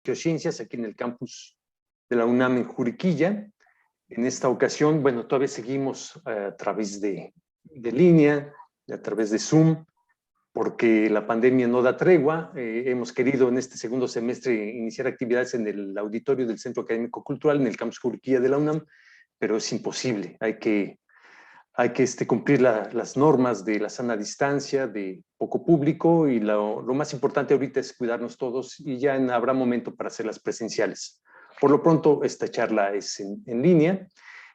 Geociencias aquí en el campus de la UNAM en Juriquilla. En esta ocasión, bueno, todavía seguimos a través de línea, a través de Zoom, porque la pandemia no da tregua. Hemos querido en este segundo semestre iniciar actividades en el auditorio del Centro Académico Cultural, en el campus Juriquilla de la UNAM, pero es imposible. Hay que cumplir las normas de la sana distancia, de poco público, y lo más importante ahorita es cuidarnos todos, y ya habrá momento para hacerlas presenciales. Por lo pronto, esta charla es en línea,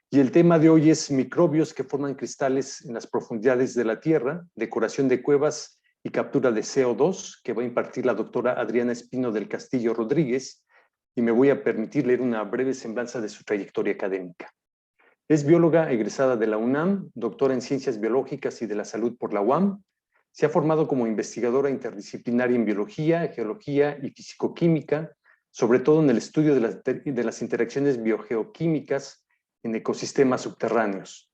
y el tema de hoy es microbios que forman cristales en las profundidades de la Tierra, decoración de cuevas y captura de CO2, que va a impartir la doctora Adriana Espino del Castillo Rodríguez, y me voy a permitir leer una breve semblanza de su trayectoria académica. Es bióloga egresada de la UNAM, doctora en Ciencias Biológicas y de la Salud por la UAM. Se ha formado como investigadora interdisciplinaria en biología, geología y fisicoquímica, sobre todo en el estudio de las interacciones biogeoquímicas en ecosistemas subterráneos.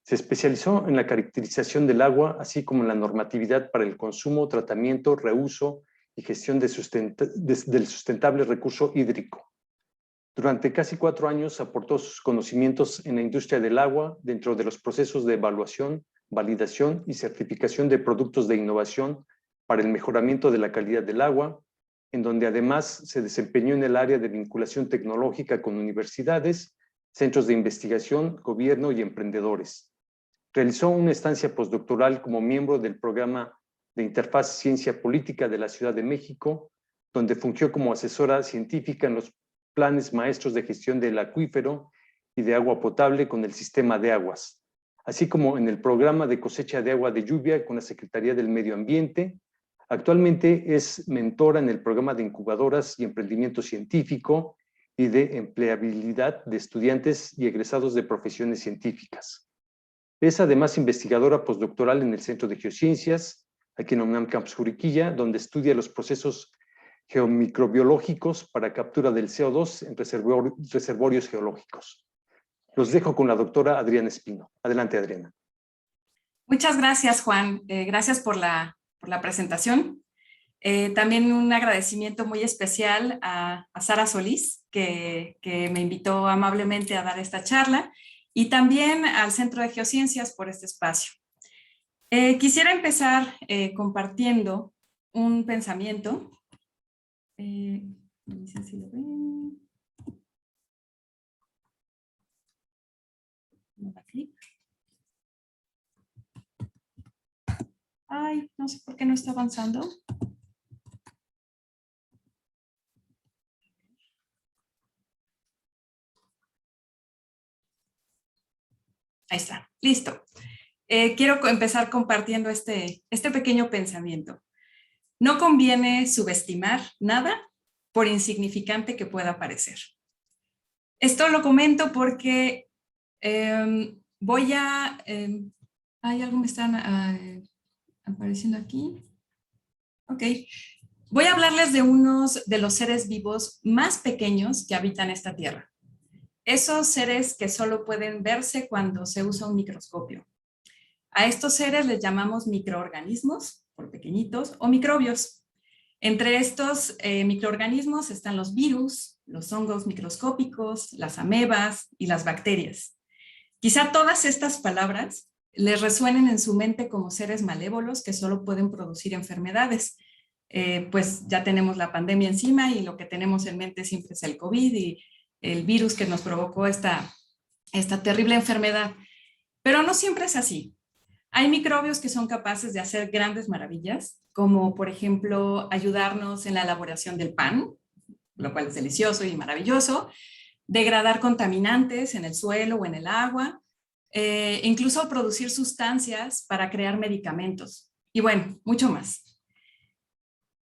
Se especializó en la caracterización del agua, así como en la normatividad para el consumo, tratamiento, reuso y gestión del sustentable recurso hídrico. Durante casi 4 años aportó sus conocimientos en la industria del agua dentro de los procesos de evaluación, validación y certificación de productos de innovación para el mejoramiento de la calidad del agua, en donde además se desempeñó en el área de vinculación tecnológica con universidades, centros de investigación, gobierno y emprendedores. Realizó una estancia postdoctoral como miembro del programa de Interfaz Ciencia Política de la Ciudad de México, donde fungió como asesora científica en los planes maestros de gestión del acuífero y de agua potable con el sistema de aguas, así como en el programa de cosecha de agua de lluvia con la Secretaría del Medio Ambiente. Actualmente es mentora en el programa de incubadoras y emprendimiento científico y de empleabilidad de estudiantes y egresados de profesiones científicas. Es además investigadora postdoctoral en el Centro de Geociencias, aquí en UNAM Campus Juriquilla, donde estudia los procesos geomicrobiológicos para captura del CO2 en reservorios geológicos. Los dejo con la doctora Adriana Espino. Adelante, Adriana. Muchas gracias, Juan. Gracias por la presentación. También un agradecimiento muy especial a Sara Solís, que me invitó amablemente a dar esta charla, y también al Centro de Geociencias por este espacio. Quisiera empezar compartiendo un pensamiento. No sé si lo ven. No da clic. Ay, no sé por qué no está avanzando. Ahí está, listo. Quiero empezar compartiendo este pequeño pensamiento. No conviene subestimar nada por insignificante que pueda parecer. Esto lo comento porque hay algo me están apareciendo aquí. Ok. Voy a hablarles de unos de los seres vivos más pequeños que habitan esta tierra. Esos seres que solo pueden verse cuando se usa un microscopio. A estos seres les llamamos microorganismos, por pequeñitos, o microbios. Entre estos microorganismos están los virus, los hongos microscópicos, las amebas y las bacterias. Quizá todas estas palabras les resuenen en su mente como seres malévolos que solo pueden producir enfermedades. Pues ya tenemos la pandemia encima y lo que tenemos en mente siempre es el COVID y el virus que nos provocó esta terrible enfermedad. Pero no siempre es así. Hay microbios que son capaces de hacer grandes maravillas, como por ejemplo ayudarnos en la elaboración del pan, lo cual es delicioso y maravilloso, degradar contaminantes en el suelo o en el agua, incluso producir sustancias para crear medicamentos. Y bueno, mucho más.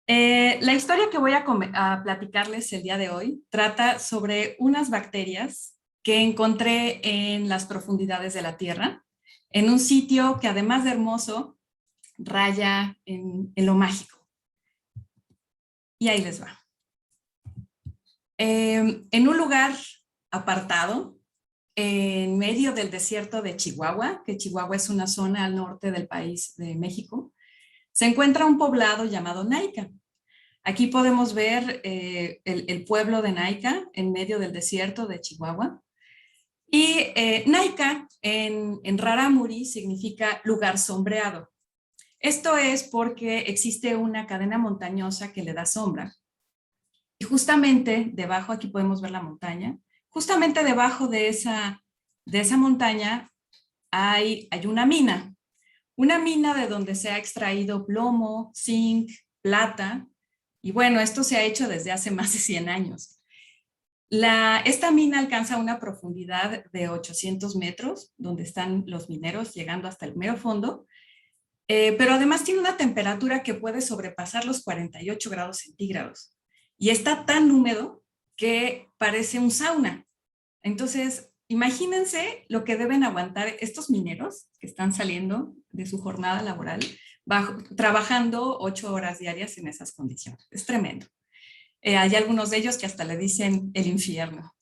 La historia que voy a platicarles el día de hoy trata sobre unas bacterias que encontré en las profundidades de la Tierra, en un sitio que además de hermoso, raya en lo mágico. Y ahí les va. En un lugar apartado, en medio del desierto de Chihuahua, que Chihuahua es una zona al norte del país de México, se encuentra un poblado llamado Naica. Aquí podemos ver el pueblo de Naica en medio del desierto de Chihuahua. Y Naica en Rarámuri significa lugar sombreado. Esto es porque existe una cadena montañosa que le da sombra. Y justamente debajo, aquí podemos ver la montaña, justamente debajo de esa montaña hay una mina. Una mina de donde se ha extraído plomo, zinc, plata. Y bueno, esto se ha hecho desde hace más de 100 años. Esta mina alcanza una profundidad de 800 metros, donde están los mineros llegando hasta el mero fondo, pero además tiene una temperatura que puede sobrepasar los 48 grados centígrados. Y está tan húmedo que parece un sauna. Entonces, imagínense lo que deben aguantar estos mineros que están saliendo de su jornada laboral, trabajando 8 horas diarias en esas condiciones. Es tremendo. Hay algunos de ellos que hasta le dicen el infierno.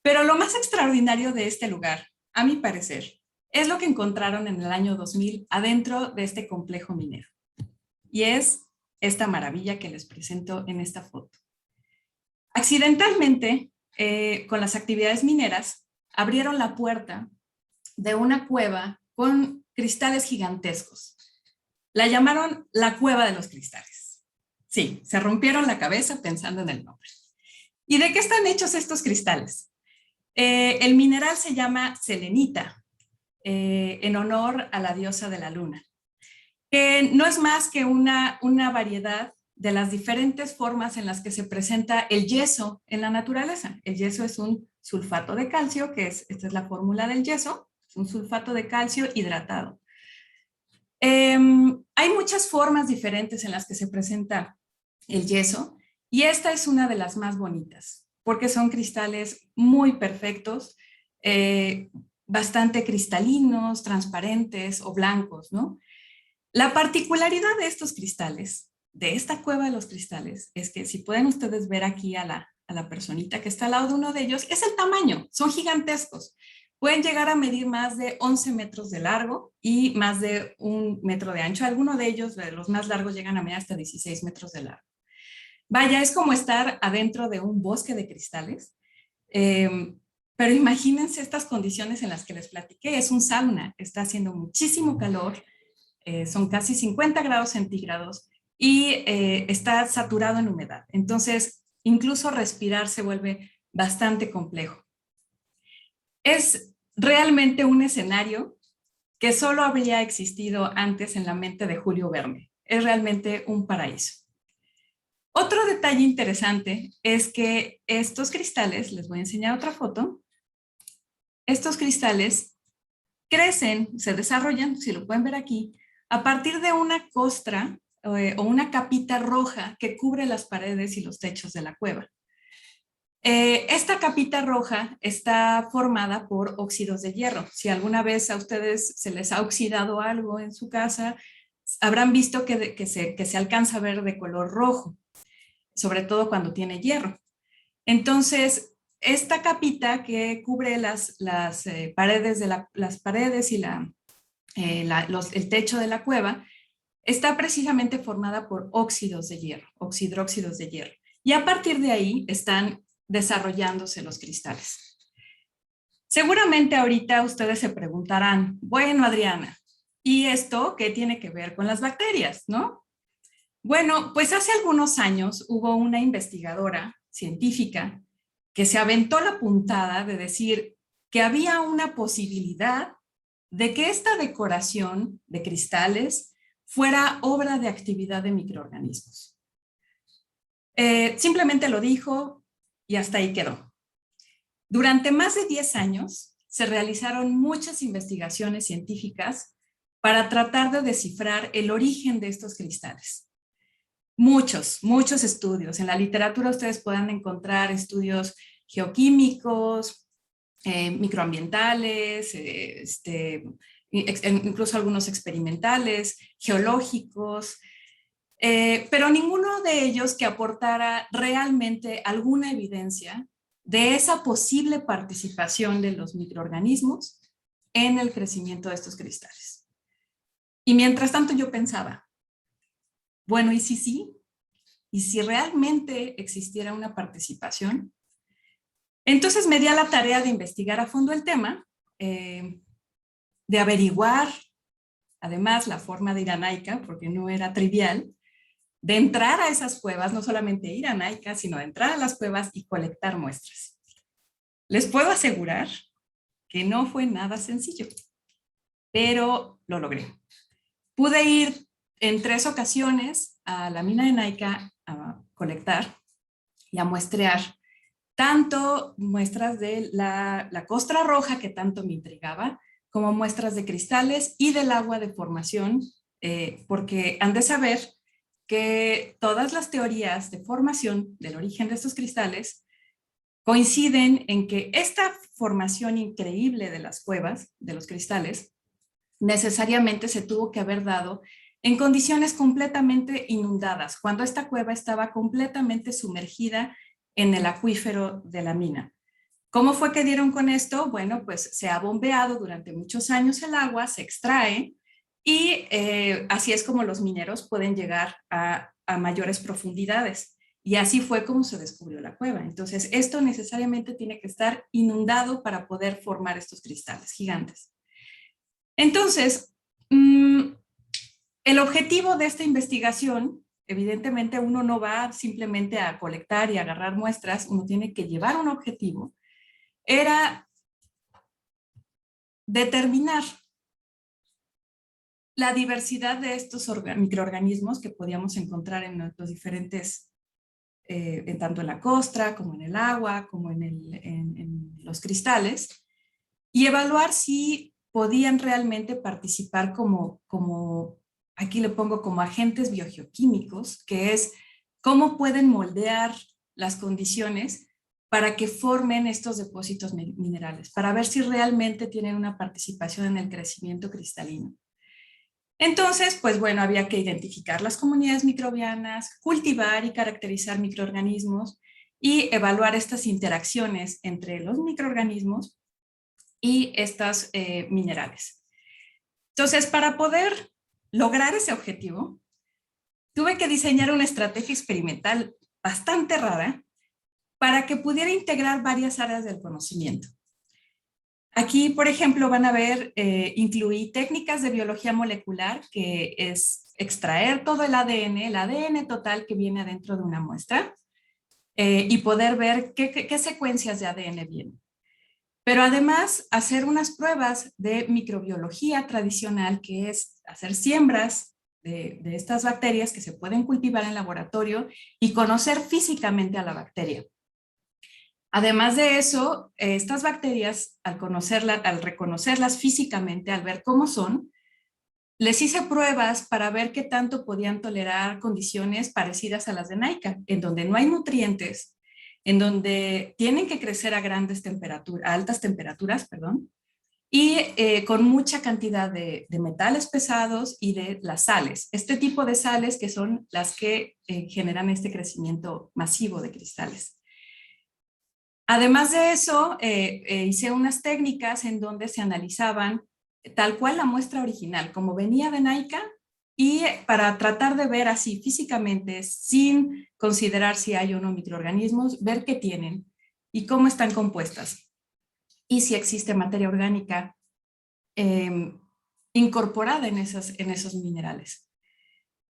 Pero lo más extraordinario de este lugar, a mi parecer, es lo que encontraron en el año 2000 adentro de este complejo minero. Y es esta maravilla que les presento en esta foto. Accidentalmente, con las actividades mineras, abrieron la puerta de una cueva con cristales gigantescos. La llamaron la cueva de los cristales. Sí, se rompieron la cabeza pensando en el nombre. ¿Y de qué están hechos estos cristales? El mineral se llama selenita, en honor a la diosa de la luna, que no es más que una variedad de las diferentes formas en las que se presenta el yeso en la naturaleza. El yeso es un sulfato de calcio, esta es la fórmula del yeso, es un sulfato de calcio hidratado. Hay muchas formas diferentes en las que se presenta el yeso y esta es una de las más bonitas porque son cristales muy perfectos, bastante cristalinos, transparentes o blancos, ¿no? La particularidad de estos cristales, de esta cueva de los cristales, es que si pueden ustedes ver aquí a la personita que está al lado de uno de ellos, es el tamaño, son gigantescos. Pueden llegar a medir más de 11 metros de largo y más de 1 metro de ancho. Algunos de ellos, de los más largos, llegan a medir hasta 16 metros de largo. Vaya, es como estar adentro de un bosque de cristales. Pero imagínense estas condiciones en las que les platiqué. Es un sauna, está haciendo muchísimo calor, son casi 50 grados centígrados y está saturado en humedad. Entonces, incluso respirar se vuelve bastante complejo. Es realmente un escenario que solo habría existido antes en la mente de Julio Verne. Es realmente un paraíso. Otro detalle interesante es que estos cristales, les voy a enseñar otra foto, estos cristales crecen, se desarrollan, si lo pueden ver aquí, a partir de una costra o una capita roja que cubre las paredes y los techos de la cueva. Esta capita roja está formada por óxidos de hierro. Si alguna vez a ustedes se les ha oxidado algo en su casa, habrán visto que se alcanza a ver de color rojo, sobre todo cuando tiene hierro. Entonces, esta capita que cubre las paredes y el techo de la cueva está precisamente formada por óxidos de hierro, oxidróxidos de hierro. Y a partir de ahí están desarrollándose los cristales. Seguramente ahorita ustedes se preguntarán, bueno, Adriana, ¿y esto qué tiene que ver con las bacterias, no? Bueno, pues hace algunos años hubo una investigadora científica que se aventó la puntada de decir que había una posibilidad de que esta decoración de cristales fuera obra de actividad de microorganismos. Simplemente lo dijo y hasta ahí quedó. Durante más de 10 años se realizaron muchas investigaciones científicas para tratar de descifrar el origen de estos cristales. Muchos estudios. En la literatura ustedes pueden encontrar estudios geoquímicos, microambientales, incluso algunos experimentales, geológicos, pero ninguno de ellos que aportara realmente alguna evidencia de esa posible participación de los microorganismos en el crecimiento de estos cristales. Y mientras tanto yo pensaba, bueno, ¿y si sí? y si realmente existiera una participación. Entonces me di a la tarea de investigar a fondo el tema, de averiguar, además, la forma de ir a Naica, porque no era trivial, de entrar a esas cuevas, no solamente ir a Naica, sino de entrar a las cuevas y colectar muestras. Les puedo asegurar que no fue nada sencillo, pero lo logré. Pude ir en 3 ocasiones a la mina de Naica a colectar y a muestrear tanto muestras de la costra roja, que tanto me intrigaba, como muestras de cristales y del agua de formación, porque han de saber que todas las teorías de formación del origen de estos cristales coinciden en que esta formación increíble de las cuevas, de los cristales, necesariamente se tuvo que haber dado en condiciones completamente inundadas, cuando esta cueva estaba completamente sumergida en el acuífero de la mina. ¿Cómo fue que dieron con esto? Bueno, pues se ha bombeado durante muchos años el agua, se extrae y así es como los mineros pueden llegar a mayores profundidades. Y así fue como se descubrió la cueva. Entonces, esto necesariamente tiene que estar inundado para poder formar estos cristales gigantes. Entonces, el objetivo de esta investigación, evidentemente uno no va simplemente a colectar y agarrar muestras, uno tiene que llevar un objetivo, era determinar la diversidad de estos microorganismos que podíamos encontrar en los diferentes, tanto en la costra, como en el agua, como en los cristales, y evaluar si podían realmente participar como, aquí le pongo como agentes biogeoquímicos, que es cómo pueden moldear las condiciones para que formen estos depósitos minerales, para ver si realmente tienen una participación en el crecimiento cristalino. Entonces, pues bueno, había que identificar las comunidades microbianas, cultivar y caracterizar microorganismos y evaluar estas interacciones entre los microorganismos y estos minerales. Entonces, para poder lograr ese objetivo, tuve que diseñar una estrategia experimental bastante rara para que pudiera integrar varias áreas del conocimiento. Aquí, por ejemplo, van a ver, incluí técnicas de biología molecular, que es extraer todo el ADN total que viene adentro de una muestra, y poder ver qué secuencias de ADN vienen. Pero además, hacer unas pruebas de microbiología tradicional, que es hacer siembras de estas bacterias que se pueden cultivar en laboratorio y conocer físicamente a la bacteria. Además de eso, estas bacterias, al reconocerlas físicamente, al ver cómo son, les hice pruebas para ver qué tanto podían tolerar condiciones parecidas a las de Naica, en donde no hay nutrientes, en donde tienen que crecer a altas temperaturas, y con mucha cantidad de metales pesados y de las sales. Este tipo de sales que son las que generan este crecimiento masivo de cristales. Además de eso, hice unas técnicas en donde se analizaban tal cual la muestra original, como venía de Naica, y para tratar de ver así físicamente, sin considerar si hay o no microorganismos, ver qué tienen y cómo están compuestas. Y si existe materia orgánica incorporada en esos minerales.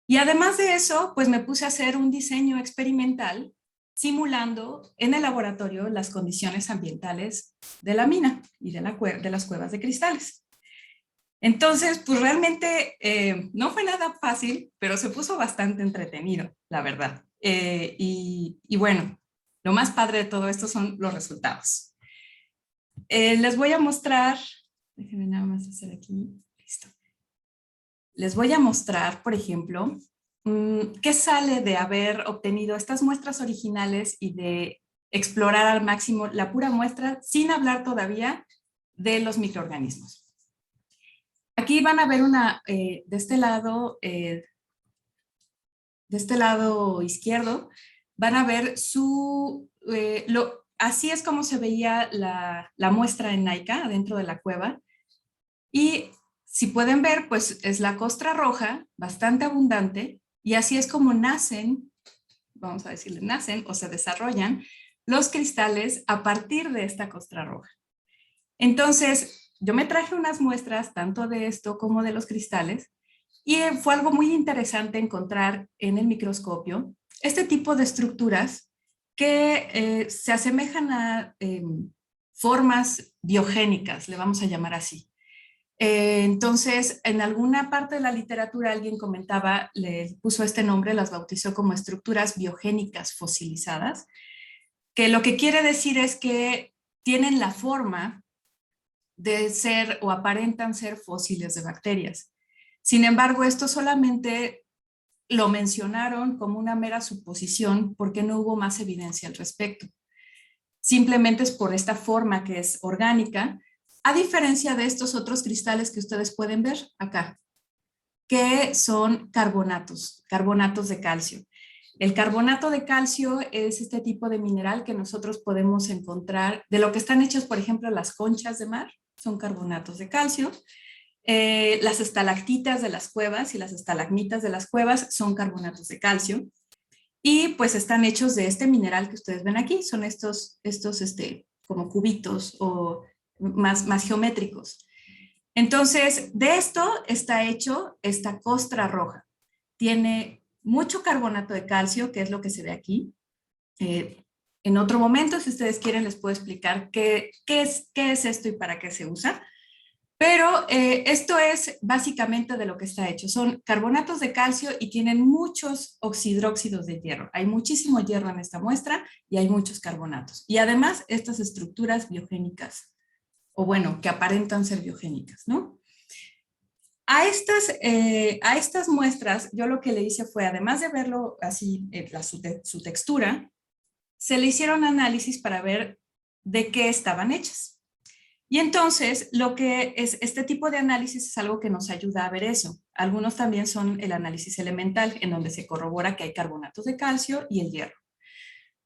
Y además de eso, pues me puse a hacer un diseño experimental simulando en el laboratorio las condiciones ambientales de la mina y de las cuevas de cristales. Entonces, pues realmente no fue nada fácil, pero se puso bastante entretenido, la verdad. Y bueno, lo más padre de todo esto son los resultados. Les voy a mostrar, déjenme nada más hacer aquí, listo. Les voy a mostrar, por ejemplo, qué sale de haber obtenido estas muestras originales y de explorar al máximo la pura muestra sin hablar todavía de los microorganismos. Aquí van a ver de este lado izquierdo, van a ver así es como se veía la muestra en Naica, dentro de la cueva. Y si pueden ver, pues es la costra roja, bastante abundante, y así es como nacen vamos a decirle, nacen o se desarrollan los cristales a partir de esta costra roja. Entonces, yo me traje unas muestras tanto de esto como de los cristales y fue algo muy interesante encontrar en el microscopio este tipo de estructuras que se asemejan a formas biogénicas, le vamos a llamar así. Entonces, en alguna parte de la literatura alguien comentaba, le puso este nombre, las bautizó como estructuras biogénicas fosilizadas, que lo que quiere decir es que tienen la forma de ser o aparentan ser fósiles de bacterias. Sin embargo, esto solamente lo mencionaron como una mera suposición porque no hubo más evidencia al respecto. Simplemente es por esta forma que es orgánica, a diferencia de estos otros cristales que ustedes pueden ver acá, que son carbonatos de calcio. El carbonato de calcio es este tipo de mineral que nosotros podemos encontrar, de lo que están hechas, por ejemplo, las conchas de mar, son carbonatos de calcio. Las estalactitas de las cuevas y las estalagmitas de las cuevas son carbonatos de calcio. Y pues están hechos de este mineral que ustedes ven aquí, son estos como cubitos o más geométricos. Entonces, de esto está hecho esta costra roja. Tiene mucho carbonato de calcio, que es lo que se ve aquí. En otro momento, si ustedes quieren, les puedo explicar qué es esto y para qué se usa. Pero esto es básicamente de lo que está hecho. Son carbonatos de calcio y tienen muchos oxidróxidos de hierro. Hay muchísimo hierro en esta muestra y hay muchos carbonatos. Y además, estas estructuras biogénicas, o bueno, que aparentan ser biogénicas, ¿no? A estas muestras, yo lo que le hice fue, además de verlo así, su textura, se le hicieron análisis para ver de qué estaban hechas. Y entonces, lo que es este tipo de análisis es algo que nos ayuda a ver eso. Algunos también son el análisis elemental, en donde se corrobora que hay carbonatos de calcio y el hierro.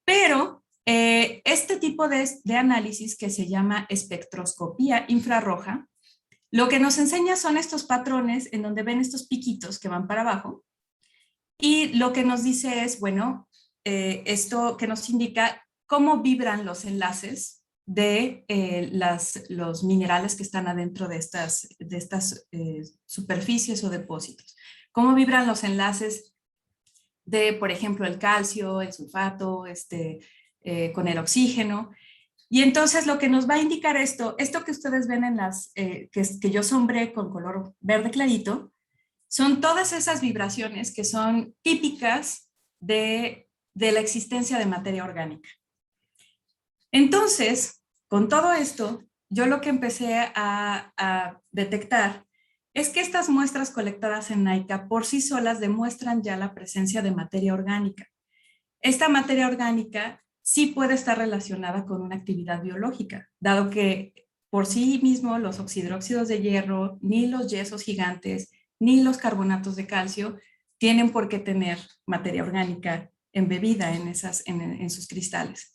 Pero este tipo de análisis, que se llama espectroscopía infrarroja, lo que nos enseña son estos patrones en donde ven estos piquitos que van para abajo. Y lo que nos dice es, bueno, esto que nos indica cómo vibran los enlaces de los minerales que están adentro de estas superficies o depósitos. Cómo vibran los enlaces de, por ejemplo, el calcio, el sulfato, con el oxígeno. Y entonces lo que nos va a indicar esto que ustedes ven en que yo sombré con color verde clarito, son todas esas vibraciones que son típicas de la existencia de materia orgánica. Entonces, con todo esto, yo lo que empecé a detectar es que estas muestras colectadas en NAICA por sí solas demuestran ya la presencia de materia orgánica. Esta materia orgánica sí puede estar relacionada con una actividad biológica, dado que por sí mismo los oxidróxidos de hierro, ni los yesos gigantes, ni los carbonatos de calcio tienen por qué tener materia orgánica embebida en sus cristales.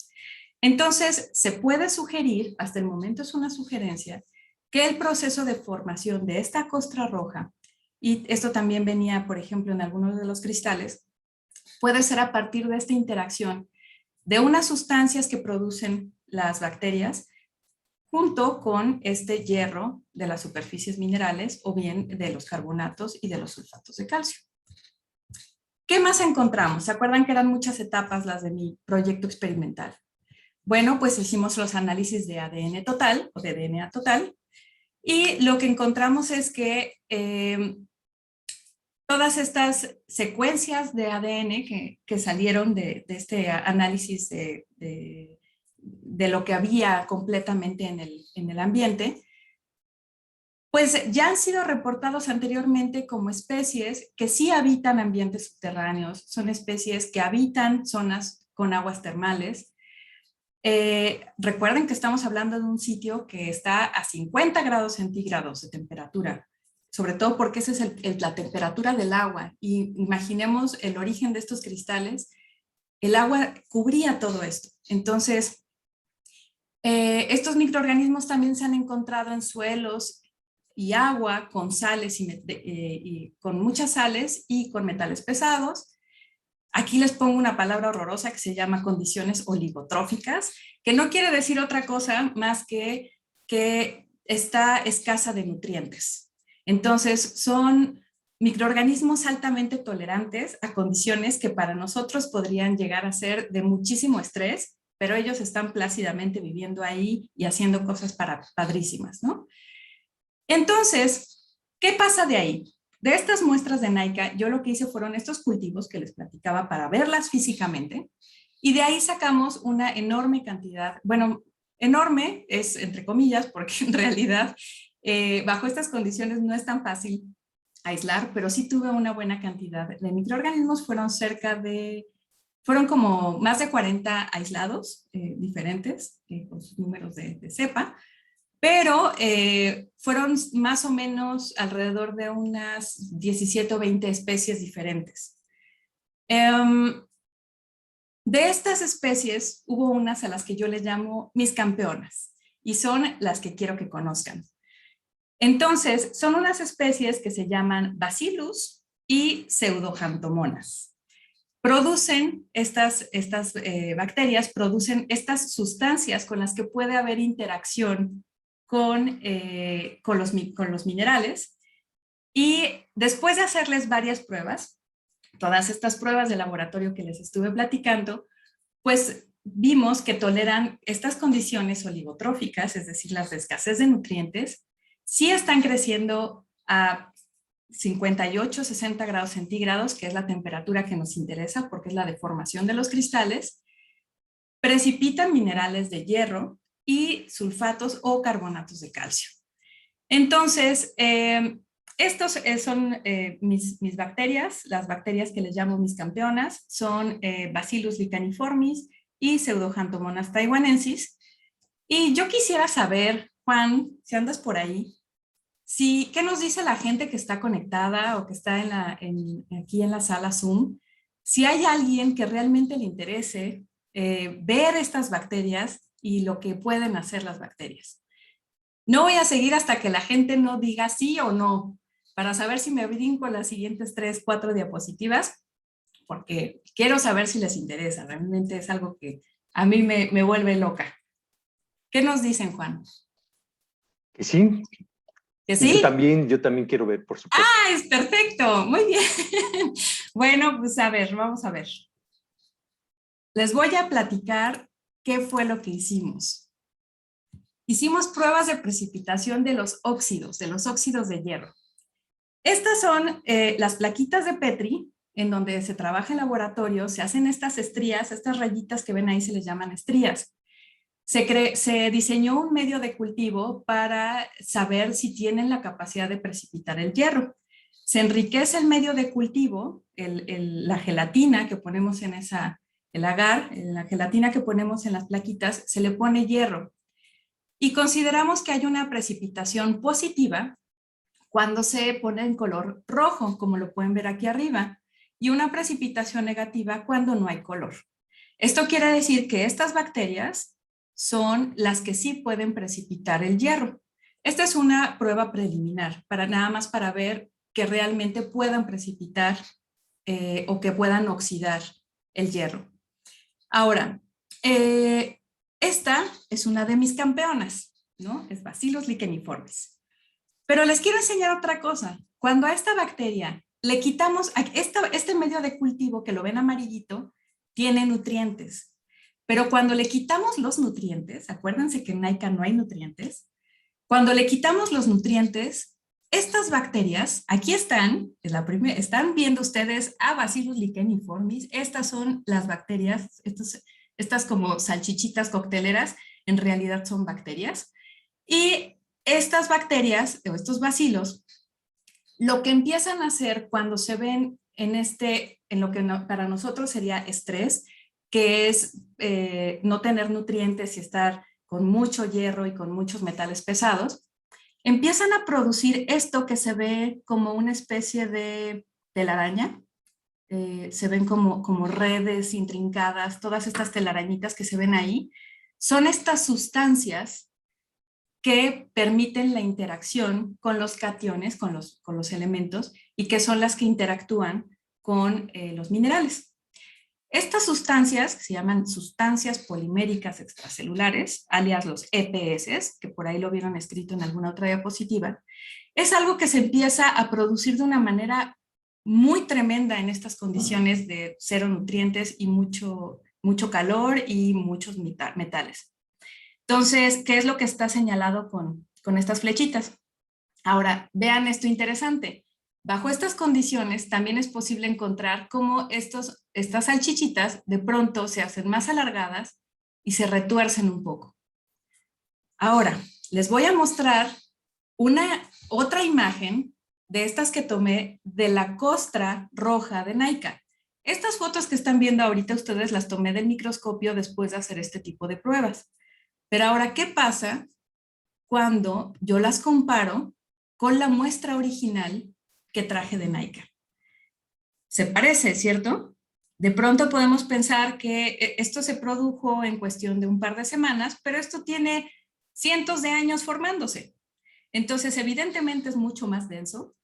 Entonces, se puede sugerir, hasta el momento es una sugerencia, que el proceso de formación de esta costra roja, y esto también venía, por ejemplo, en algunos de los cristales, puede ser a partir de esta interacción de unas sustancias que producen las bacterias junto con este hierro de las superficies minerales o bien de los carbonatos y de los sulfatos de calcio. ¿Qué más encontramos? ¿Se acuerdan que eran muchas etapas las de mi proyecto experimental? Bueno, pues hicimos los análisis de ADN total o de DNA total y lo que encontramos es que todas estas secuencias de ADN que salieron de este análisis de lo que había completamente en el ambiente, pues ya han sido reportados anteriormente como especies que sí habitan ambientes subterráneos, son especies que habitan zonas con aguas termales. Recuerden que estamos hablando de un sitio que está a 50 grados centígrados de temperatura, sobre todo porque esa es la temperatura del agua. Y imaginemos el origen de estos cristales, el agua cubría todo esto. Entonces, estos microorganismos también se han encontrado en suelos y agua con sales y con muchas sales y con metales pesados. Aquí les pongo una palabra horrorosa que se llama condiciones oligotróficas, que no quiere decir otra cosa más que está escasa de nutrientes. Entonces, son microorganismos altamente tolerantes a condiciones que para nosotros podrían llegar a ser de muchísimo estrés, pero ellos están plácidamente viviendo ahí y haciendo cosas padrísimas, ¿no? Entonces, ¿qué pasa de ahí? De estas muestras de NAICA, yo lo que hice fueron estos cultivos que les platicaba para verlas físicamente, y de ahí sacamos una enorme cantidad, bueno, enorme es entre comillas, porque en realidad bajo estas condiciones no es tan fácil aislar, pero sí tuve una buena cantidad de microorganismos, fueron como más de 40 aislados diferentes, con sus números de cepa, pero fueron más o menos alrededor de unas 17 o 20 especies diferentes. De estas especies hubo unas a las que yo les llamo mis campeonas y son las que quiero que conozcan. Entonces, son unas especies que se llaman Bacillus y Pseudoxanthomonas. Producen estas bacterias, producen estas sustancias con las que puede haber interacción con los minerales, y después de hacerles varias pruebas, todas estas pruebas de laboratorio que les estuve platicando, pues vimos que toleran estas condiciones oligotróficas, es decir, las de escasez de nutrientes, sí están creciendo a 58, 60 grados centígrados, que es la temperatura que nos interesa porque es la deformación de los cristales, precipitan minerales de hierro y sulfatos o carbonatos de calcio. Entonces, estos son mis bacterias, las bacterias que les llamo mis campeonas, son Bacillus licaniformis y Pseudoxanthomonas taiwanensis. Y yo quisiera saber, Juan, si andas por ahí, ¿qué nos dice la gente que está conectada o que está aquí en la sala Zoom? Si hay alguien que realmente le interese ver estas bacterias y lo que pueden hacer las bacterias. No voy a seguir hasta que la gente no diga sí o no, para saber si me brinco las siguientes 3, 4 diapositivas, porque quiero saber si les interesa. Realmente es algo que a mí me vuelve loca. ¿Qué nos dicen, Juan? Que sí. ¿Que sí? Yo también quiero ver, por supuesto. ¡Ah, es perfecto! Muy bien. Bueno, pues a ver, vamos a ver. Les voy a platicar qué fue lo que hicimos. Hicimos pruebas de precipitación de los óxidos de hierro. Estas son las plaquitas de Petri, en donde se trabaja en laboratorio, se hacen estas estrías, estas rayitas que ven ahí se les llaman estrías. Se diseñó un medio de cultivo para saber si tienen la capacidad de precipitar el hierro. Se enriquece el medio de cultivo, la gelatina que ponemos en el agar, la gelatina que ponemos en las plaquitas, se le pone hierro. Y consideramos que hay una precipitación positiva cuando se pone en color rojo, como lo pueden ver aquí arriba, y una precipitación negativa cuando no hay color. Esto quiere decir que estas bacterias son las que sí pueden precipitar el hierro. Esta es una prueba preliminar, nada más para ver que realmente puedan precipitar o que puedan oxidar el hierro. Ahora, esta es una de mis campeonas, ¿no? Es Bacillus licaniformis. Pero les quiero enseñar otra cosa. Cuando a esta bacteria le quitamos, este medio de cultivo que lo ven amarillito, tiene nutrientes. Pero cuando le quitamos los nutrientes, acuérdense que en NAICA no hay nutrientes, cuando le quitamos los nutrientes, estas bacterias, aquí están, están viendo ustedes a Bacillus licaniformis, estas son las bacterias, estas como salchichitas cocteleras, en realidad son bacterias, y estas bacterias, o estos bacilos, lo que empiezan a hacer cuando se ven en lo que para nosotros sería estrés, que es no tener nutrientes y estar con mucho hierro y con muchos metales pesados, empiezan a producir esto que se ve como una especie de telaraña. Se ven como redes intrincadas, todas estas telarañitas que se ven ahí, son estas sustancias que permiten la interacción con los cationes, con los elementos, y que son las que interactúan con los minerales. Estas sustancias, que se llaman sustancias poliméricas extracelulares, alias los EPS, que por ahí lo vieron escrito en alguna otra diapositiva, es algo que se empieza a producir de una manera muy tremenda en estas condiciones de cero nutrientes y mucho calor y muchos metales. Entonces, ¿qué es lo que está señalado con estas flechitas? Ahora, vean esto interesante. Bajo estas condiciones también es posible encontrar cómo estas salchichitas de pronto se hacen más alargadas y se retuercen un poco. Ahora, les voy a mostrar otra imagen de estas que tomé de la costra roja de NAICA. Estas fotos que están viendo ahorita ustedes las tomé del microscopio después de hacer este tipo de pruebas. Pero ahora, ¿qué pasa cuando yo las comparo con la muestra original que traje de NAICA? Se parece, ¿cierto? De pronto podemos pensar que esto se produjo en cuestión de un par de semanas, pero esto tiene cientos de años formándose. Entonces, evidentemente es mucho más denso.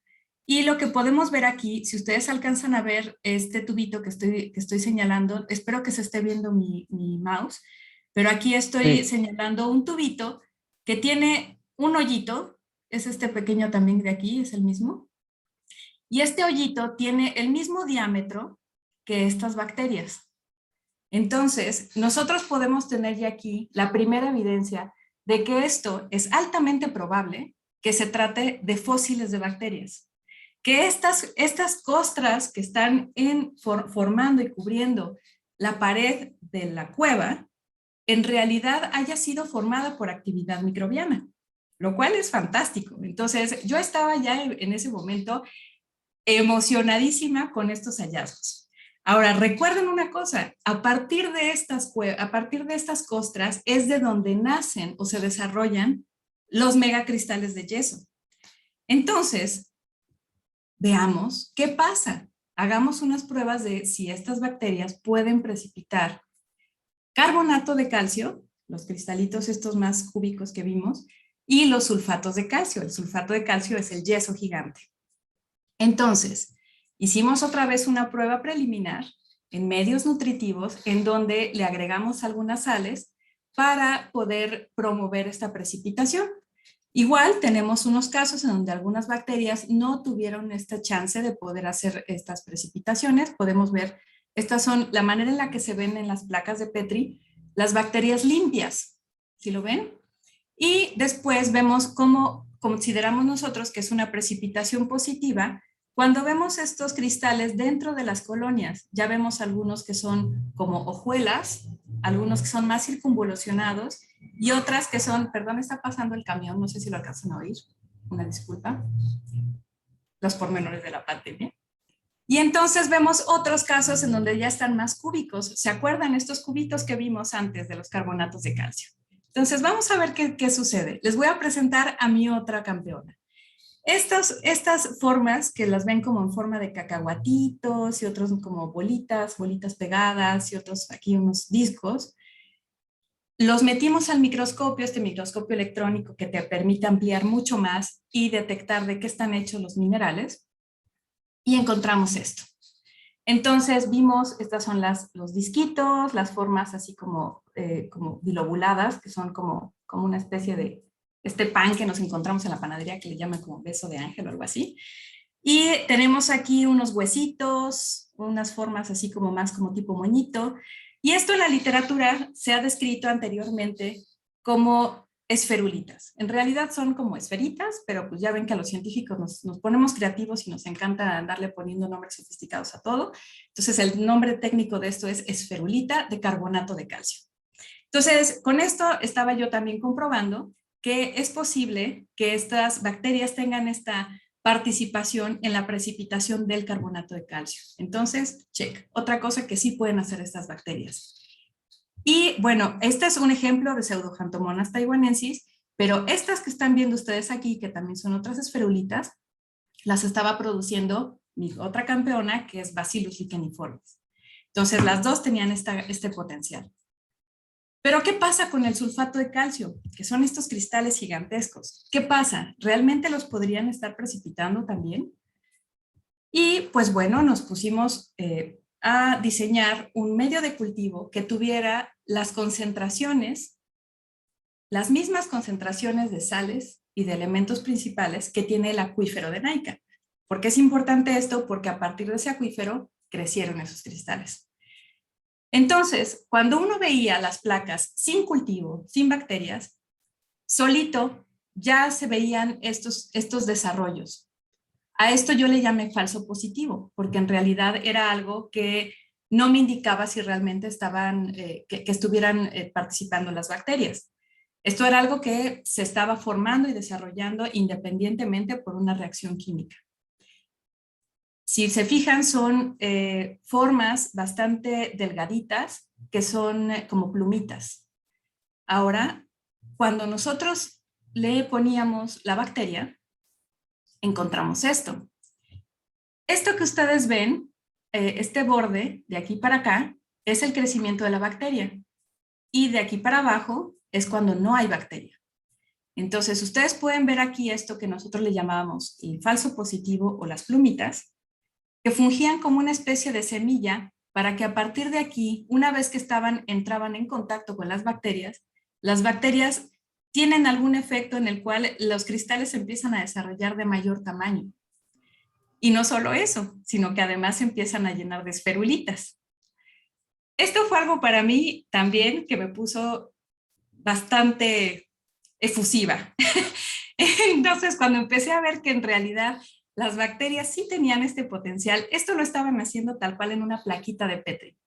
Y lo que podemos ver aquí, si ustedes alcanzan a ver este tubito que estoy señalando, espero que se esté viendo mi mouse, pero aquí estoy señalando un tubito que tiene un hoyito, es este pequeño también de aquí, es el mismo, y este hoyito tiene el mismo diámetro que estas bacterias. Entonces, nosotros podemos tener ya aquí la primera evidencia de que esto es altamente probable que se trate de fósiles de bacterias. Que estas costras que están formando y cubriendo la pared de la cueva, en realidad haya sido formada por actividad microbiana, lo cual es fantástico. Entonces, yo estaba ya en ese momento emocionadísima con estos hallazgos. Ahora, recuerden una cosa, a partir de estas costras es de donde nacen o se desarrollan los megacristales de yeso. Entonces, veamos qué pasa. Hagamos unas pruebas de si estas bacterias pueden precipitar carbonato de calcio, los cristalitos estos más cúbicos que vimos, y los sulfatos de calcio. El sulfato de calcio es el yeso gigante. Entonces, hicimos otra vez una prueba preliminar en medios nutritivos en donde le agregamos algunas sales para poder promover esta precipitación. Igual tenemos unos casos en donde algunas bacterias no tuvieron esta chance de poder hacer estas precipitaciones. Podemos ver, estas son la manera en la que se ven en las placas de Petri, las bacterias limpias, ¿sí lo ven? Y después vemos cómo consideramos nosotros que es una precipitación positiva cuando vemos estos cristales dentro de las colonias. Ya vemos algunos que son como hojuelas, algunos que son más circunvolucionados y otras que son, perdón, está pasando el camión, no sé si lo alcanzan a oír, una disculpa, los pormenores de la pandemia. Y entonces vemos otros casos en donde ya están más cúbicos. ¿Se acuerdan estos cubitos que vimos antes de los carbonatos de calcio? Entonces vamos a ver qué sucede. Les voy a presentar a mi otra campeona. Estas formas que las ven como en forma de cacahuatitos y otros como bolitas pegadas y otros aquí unos discos, los metimos al microscopio, este microscopio electrónico que te permite ampliar mucho más y detectar de qué están hechos los minerales, y encontramos esto. Entonces vimos, estas son los disquitos, las formas así como bilobuladas, que son como una especie de este pan que nos encontramos en la panadería que le llaman como beso de ángel o algo así. Y tenemos aquí unos huesitos, unas formas así como más como tipo moñito. Y esto en la literatura se ha descrito anteriormente como esferulitas. En realidad son como esferitas, pero pues ya ven que a los científicos nos ponemos creativos y nos encanta andarle poniendo nombres sofisticados a todo. Entonces el nombre técnico de esto es esferulita de carbonato de calcio. Entonces con esto estaba yo también comprobando que es posible que estas bacterias tengan esta participación en la precipitación del carbonato de calcio. Entonces, check. Otra cosa que sí pueden hacer estas bacterias. Y bueno, este es un ejemplo de Pseudoxanthomonas taiwanensis, pero estas que están viendo ustedes aquí, que también son otras esferulitas, las estaba produciendo mi otra campeona, que es Bacillus licheniformis. Entonces, las dos tenían este potencial. Pero, ¿qué pasa con el sulfato de calcio? Que son estos cristales gigantescos. ¿Qué pasa? ¿Realmente los podrían estar precipitando también? Y, pues bueno, nos pusimos a diseñar un medio de cultivo que tuviera las concentraciones, las mismas concentraciones de sales y de elementos principales que tiene el acuífero de Naica. ¿Por qué es importante esto? Porque a partir de ese acuífero crecieron esos cristales. Entonces, cuando uno veía las placas sin cultivo, sin bacterias, solito ya se veían estos desarrollos. A esto yo le llamé falso positivo, porque en realidad era algo que no me indicaba si realmente estaban, que estuvieran participando las bacterias. Esto era algo que se estaba formando y desarrollando independientemente por una reacción química. Si se fijan, son formas bastante delgaditas que son como plumitas. Ahora, cuando nosotros le poníamos la bacteria, encontramos esto. Esto que ustedes ven, este borde de aquí para acá, es el crecimiento de la bacteria. Y de aquí para abajo es cuando no hay bacteria. Entonces, ustedes pueden ver aquí esto que nosotros le llamábamos el falso positivo o las plumitas, que fungían como una especie de semilla para que a partir de aquí, una vez que entraban en contacto con las bacterias tienen algún efecto en el cual los cristales empiezan a desarrollar de mayor tamaño. Y no solo eso, sino que además se empiezan a llenar de esferulitas. Esto fue algo para mí también que me puso bastante efusiva. Entonces, cuando empecé a ver que en realidad las bacterias sí tenían este potencial, esto lo estaban haciendo tal cual en una plaquita de Petri.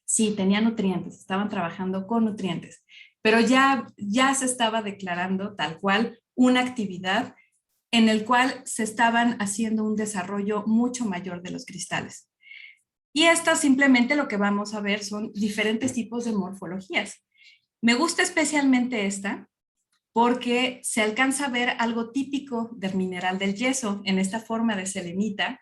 Sí, tenían nutrientes, estaban trabajando con nutrientes, pero ya se estaba declarando tal cual una actividad en el cual se estaban haciendo un desarrollo mucho mayor de los cristales. Y esto simplemente lo que vamos a ver son diferentes tipos de morfologías. Me gusta especialmente esta porque se alcanza a ver algo típico del mineral del yeso en esta forma de selenita,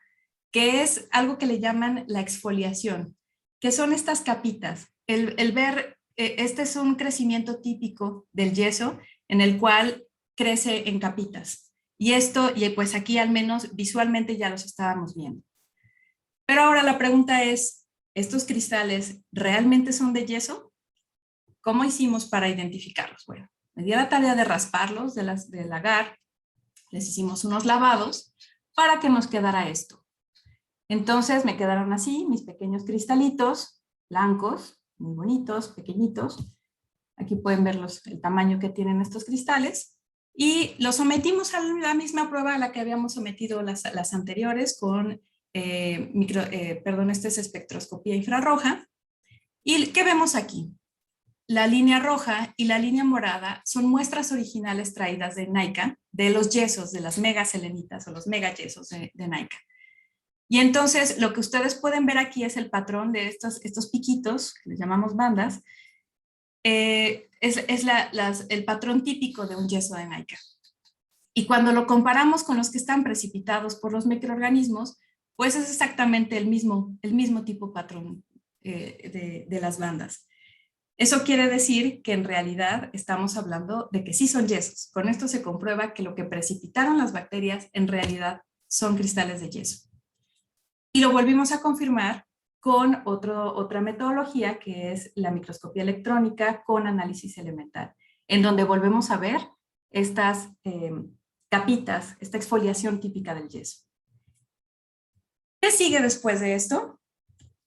que es algo que le llaman la exfoliación, que son estas capitas. El ver, este es un crecimiento típico del yeso en el cual crece en capitas. Y esto, y pues aquí al menos visualmente ya los estábamos viendo. Pero ahora la pregunta es, ¿estos cristales realmente son de yeso? ¿Cómo hicimos para identificarlos? Bueno, me di la tarea de rasparlos del agar, les hicimos unos lavados para que nos quedara esto. Entonces me quedaron así mis pequeños cristalitos blancos, muy bonitos, pequeñitos. Aquí pueden ver el tamaño que tienen estos cristales. Y los sometimos a la misma prueba a la que habíamos sometido las anteriores con, esta es espectroscopía infrarroja. ¿Y qué vemos aquí? La línea roja y la línea morada son muestras originales traídas de Naica, de los yesos, de las megaselenitas o los megayesos de Naica. Y entonces lo que ustedes pueden ver aquí es el patrón de estos piquitos, que les llamamos bandas, es el patrón típico de un yeso de Naica. Y cuando lo comparamos con los que están precipitados por los microorganismos, pues es exactamente el mismo tipo patrón de las bandas. Eso quiere decir que en realidad estamos hablando de que sí son yesos. Con esto se comprueba que lo que precipitaron las bacterias en realidad son cristales de yeso. Y lo volvimos a confirmar con otra metodología que es la microscopía electrónica con análisis elemental, en donde volvemos a ver estas capitas, esta exfoliación típica del yeso. ¿Qué sigue después de esto?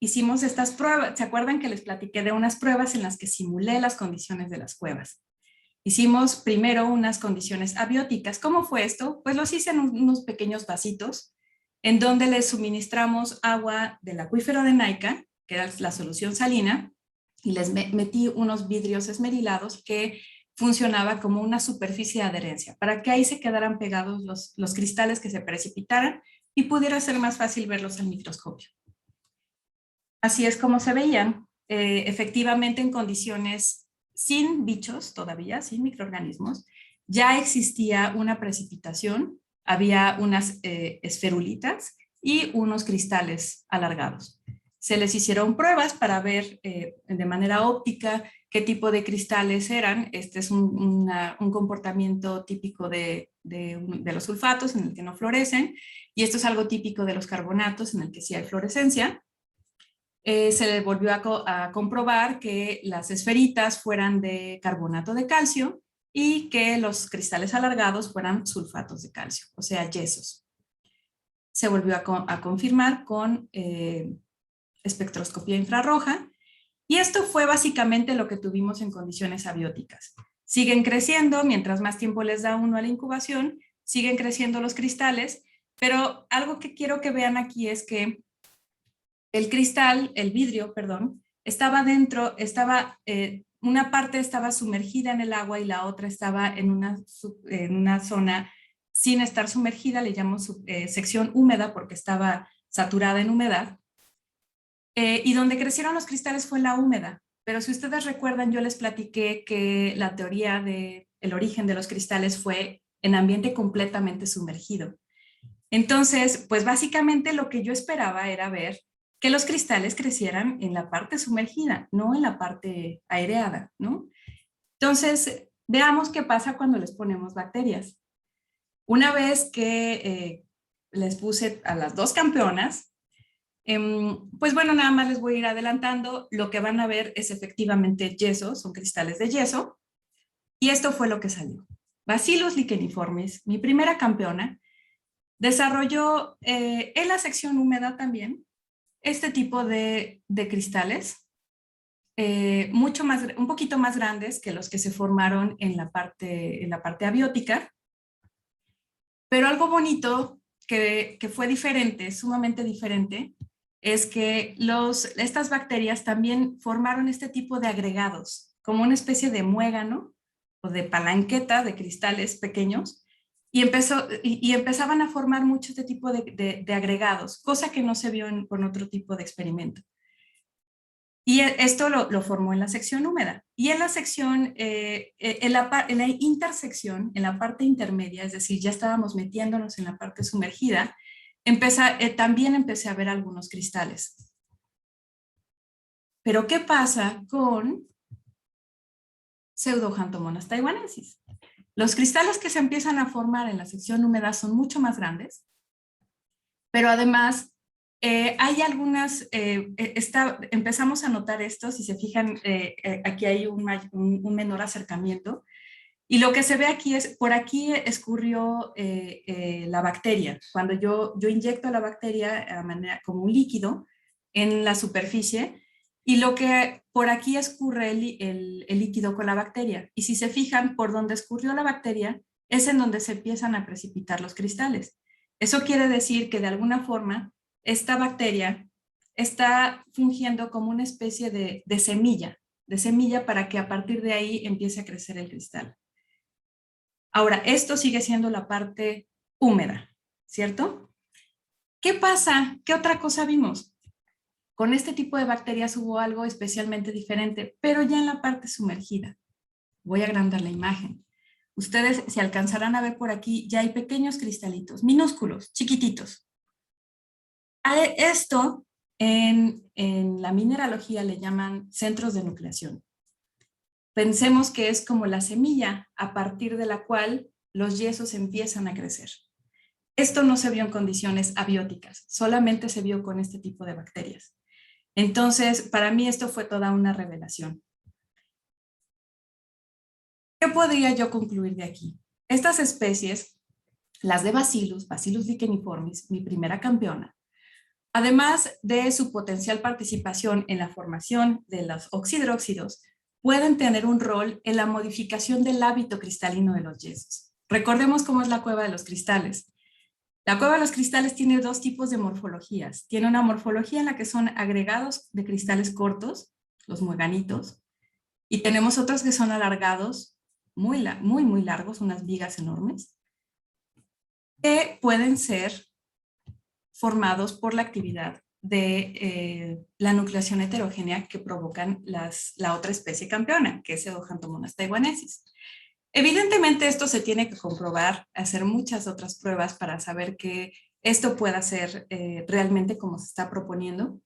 Hicimos estas pruebas. ¿Se acuerdan que les platiqué de unas pruebas en las que simulé las condiciones de las cuevas? Hicimos primero unas condiciones abióticas. ¿Cómo fue esto? Pues los hice en unos pequeños vasitos en donde les suministramos agua del acuífero de Naica, que era la solución salina, y les metí unos vidrios esmerilados que funcionaba como una superficie de adherencia, para que ahí se quedaran pegados los cristales que se precipitaran y pudiera ser más fácil verlos al microscopio. Así es como se veían, efectivamente en condiciones sin bichos todavía, sin microorganismos, ya existía una precipitación, había unas esferulitas y unos cristales alargados. Se les hicieron pruebas para ver de manera óptica qué tipo de cristales eran. Este es un comportamiento típico de los sulfatos en el que no florecen, y esto es algo típico de los carbonatos en el que sí hay fluorescencia. se le volvió a comprobar que las esferitas fueran de carbonato de calcio y que los cristales alargados fueran sulfatos de calcio, o sea, yesos. Se volvió a confirmar con espectroscopía infrarroja, y esto fue básicamente lo que tuvimos en condiciones abióticas. Siguen creciendo, mientras más tiempo les da uno a la incubación, siguen creciendo los cristales, pero algo que quiero que vean aquí es que el cristal, el vidrio, perdón, estaba dentro, una parte estaba sumergida en el agua y la otra estaba en una zona sin estar sumergida, le llamo sección húmeda porque estaba saturada en humedad. Y donde crecieron los cristales fue la húmeda. Pero si ustedes recuerdan, yo les platiqué que la teoría del origen de los cristales fue en ambiente completamente sumergido. Entonces, pues básicamente lo que yo esperaba era ver que los cristales crecieran en la parte sumergida, no en la parte aireada, ¿no? Entonces, veamos qué pasa cuando les ponemos bacterias. Una vez que les puse a las dos campeonas, pues bueno, nada más les voy a ir adelantando. Lo que van a ver es efectivamente yeso, son cristales de yeso. Y esto fue lo que salió. Bacillus licheniformis, mi primera campeona, desarrolló en la sección húmeda también este tipo de cristales, un poquito más grandes que los que se formaron en la parte abiótica. Pero algo bonito que fue diferente, sumamente diferente, es que estas bacterias también formaron este tipo de agregados, como una especie de muégano o de palanqueta de cristales pequeños, y empezaban a formar mucho este tipo de agregados, cosa que no se vio con otro tipo de experimento. Y esto lo formó en la sección húmeda. Y en la sección, en la intersección, en la parte intermedia, es decir, ya estábamos metiéndonos en la parte sumergida, también empecé a ver algunos cristales. Pero ¿qué pasa con Pseudoxanthomonas taiwanensis? Los cristales que se empiezan a formar en la sección húmeda son mucho más grandes, pero además hay algunas, empezamos a notar esto, si se fijan, aquí hay un menor acercamiento, y lo que se ve aquí es, por aquí escurrió la bacteria. Cuando yo inyecto la bacteria como un líquido en la superficie, y lo que por aquí escurre el líquido con la bacteria. Y si se fijan, por donde escurrió la bacteria, es en donde se empiezan a precipitar los cristales. Eso quiere decir que de alguna forma esta bacteria está fungiendo como una especie de semilla para que a partir de ahí empiece a crecer el cristal. Ahora, esto sigue siendo la parte húmeda, ¿cierto? ¿Qué pasa? ¿Qué otra cosa vimos? Con este tipo de bacterias hubo algo especialmente diferente, pero ya en la parte sumergida. Voy a agrandar la imagen. Ustedes, si alcanzarán a ver por aquí, ya hay pequeños cristalitos, minúsculos, chiquititos. A esto en la mineralogía le llaman centros de nucleación. Pensemos que es como la semilla a partir de la cual los yesos empiezan a crecer. Esto no se vio en condiciones abióticas, solamente se vio con este tipo de bacterias. Entonces, para mí esto fue toda una revelación. ¿Qué podría yo concluir de aquí? Estas especies, las de Bacillus licheniformis, mi primera campeona, además de su potencial participación en la formación de los oxidróxidos, pueden tener un rol en la modificación del hábito cristalino de los yesos. Recordemos cómo es la cueva de los cristales. La cueva de los cristales tiene dos tipos de morfologías. Tiene una morfología en la que son agregados de cristales cortos, los mueganitos, y tenemos otros que son alargados, muy largos, unas vigas enormes, que pueden ser formados por la actividad de la nucleación heterogénea que provocan la otra especie campeona, que es Pseudoxanthomonas taiwanensis. Evidentemente esto se tiene que comprobar, hacer muchas otras pruebas para saber que esto pueda ser realmente como se está proponiendo,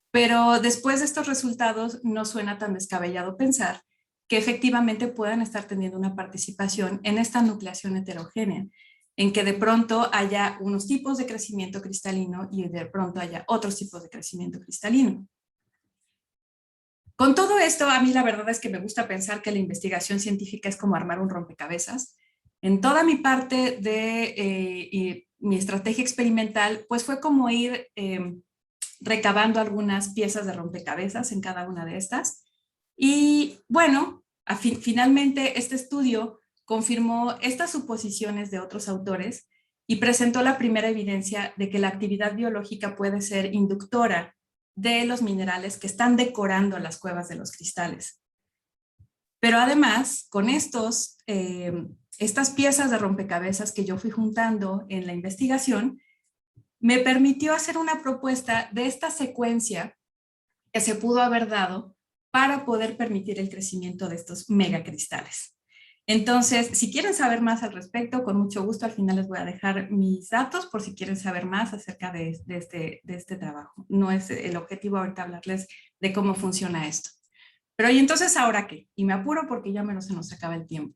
pero después de estos resultados no suena tan descabellado pensar que efectivamente puedan estar teniendo una participación en esta nucleación heterogénea, en que de pronto haya unos tipos de crecimiento cristalino y de pronto haya otros tipos de crecimiento cristalino. Con todo esto, a mí la verdad es que me gusta pensar que la investigación científica es como armar un rompecabezas. En toda mi parte de mi estrategia experimental, pues fue como ir recabando algunas piezas de rompecabezas en cada una de estas. Y bueno, finalmente este estudio confirmó estas suposiciones de otros autores y presentó la primera evidencia de que la actividad biológica puede ser inductora de los minerales que están decorando las cuevas de los cristales. Pero además, con estas piezas de rompecabezas que yo fui juntando en la investigación, me permitió hacer una propuesta de esta secuencia que se pudo haber dado para poder permitir el crecimiento de estos megacristales. Entonces, si quieren saber más al respecto, con mucho gusto al final les voy a dejar mis datos por si quieren saber más acerca de este trabajo. No es el objetivo ahorita hablarles de cómo funciona esto. Pero ¿y entonces ahora qué? Y me apuro porque ya menos se nos acaba el tiempo.